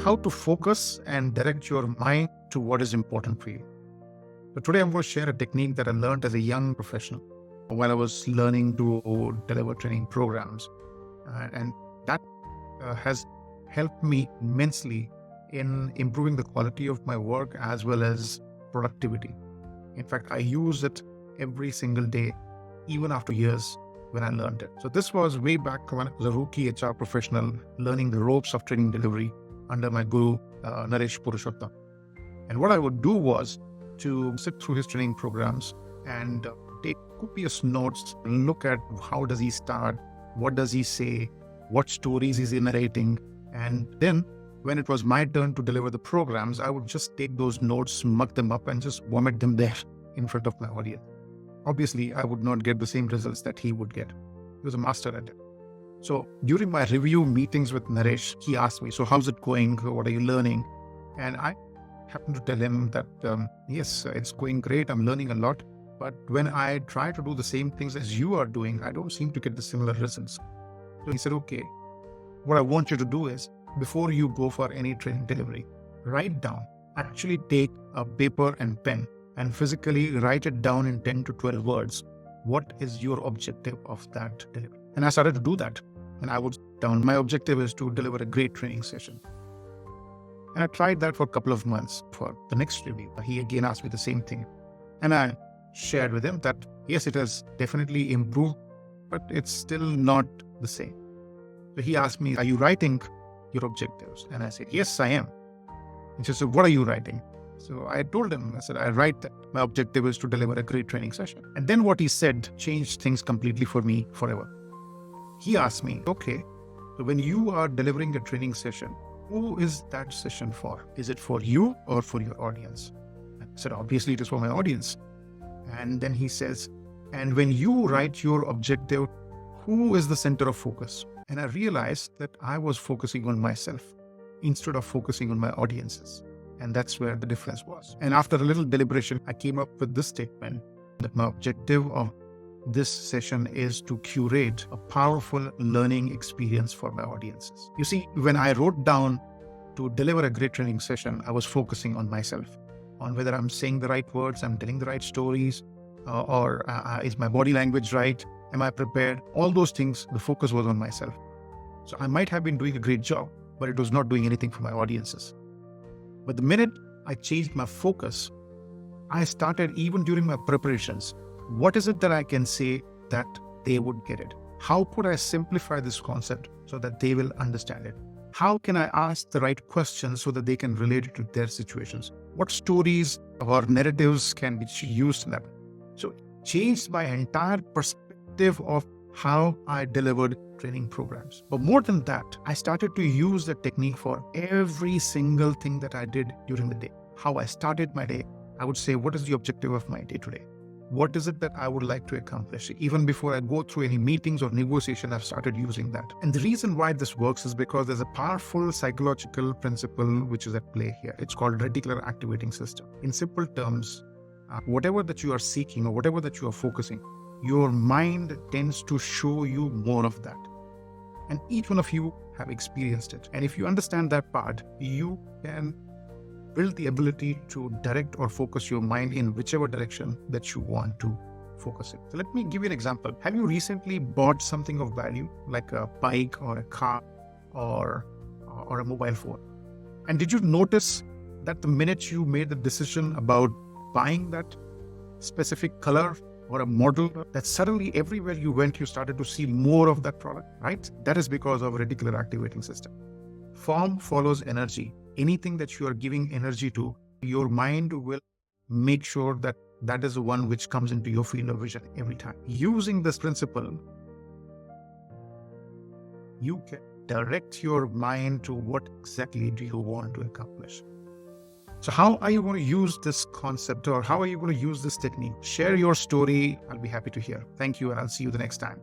how to focus and direct your mind to what is important for you. So today I'm going to share a technique that I learned as a young professional while I was learning to deliver training programs. And that has helped me immensely in improving the quality of my work as well as productivity. In fact, I use it every single day, even after years when I learned it. So this was way back when I was a rookie HR professional learning the ropes of training delivery under my guru, Naresh Purushottam. And what I would do was to sit through his training programs and take copious notes, look at how does he start, what does he say, what stories is he narrating. And then when it was my turn to deliver the programs, I would just take those notes, mug them up and just vomit them there in front of my audience. Obviously, I would not get the same results that he would get. He was a master at it. So during my review meetings with Naresh, he asked me, so how's it going? What are you learning? And I happened to tell him that, yes, it's going great. I'm learning a lot. But when I try to do the same things as you are doing, I don't seem to get the similar results. So he said, okay, what I want you to do is, before you go for any training delivery, write down, actually take a paper and pen and physically write it down in 10 to 12 words. What is your objective of that delivery? And I started to do that. And I would down, my objective is to deliver a great training session. And I tried that for a couple of months. For the next review, he again asked me the same thing. And I shared with him that, yes, it has definitely improved, but it's still not the same. So he asked me, are you writing your objectives? And I said, yes, I am. He said, so what are you writing? So I told him, I said, I write that my objective is to deliver a great training session. And then what he said changed things completely for me forever. He asked me, okay, so when you are delivering a training session, who is that session for? Is it for you or for your audience? And I said, obviously it is for my audience. And then he says, and when you write your objective, who is the center of focus? And I realized that I was focusing on myself instead of focusing on my audiences. And that's where the difference was. And after a little deliberation, I came up with this statement that my objective of this session is to curate a powerful learning experience for my audiences. You see, when I wrote down to deliver a great training session, I was focusing on myself, on whether I'm saying the right words, I'm telling the right stories, or is my body language right? Am I prepared? All those things, the focus was on myself. So I might have been doing a great job, but it was not doing anything for my audiences. But the minute I changed my focus, I started, even during my preparations, what is it that I can say that they would get it? How could I simplify this concept so that they will understand it? How can I ask the right questions so that they can relate it to their situations? What stories or narratives can be used in that? So it changed my entire perspective of how I delivered training programs. But more than that, I started to use the technique for every single thing that I did during the day. How I started my day, I would say, what is the objective of my day today? What is it that I would like to accomplish? Even before I go through any meetings or negotiation, I've started using that. And the reason why this works is because there's a powerful psychological principle which is at play here. It's called reticular activating system. In simple terms, whatever that you are seeking or whatever that you are focusing, your mind tends to show you more of that. And each one of you have experienced it. And if you understand that part, you can build the ability to direct or focus your mind in whichever direction that you want to focus it. So let me give you an example. Have you recently bought something of value, like a bike or a car or a mobile phone? And did you notice that the minute you made the decision about buying that specific color or a model, that suddenly everywhere you went, you started to see more of that product, right? That is because of a reticular activating system. Form follows energy. Anything that you are giving energy to, your mind will make sure that that is the one which comes into your field of vision every time. Using this principle, you can direct your mind to what exactly do you want to accomplish. So how are you going to use this concept, or how are you going to use this technique? Share your story. I'll be happy to hear. Thank you, and I'll see you the next time.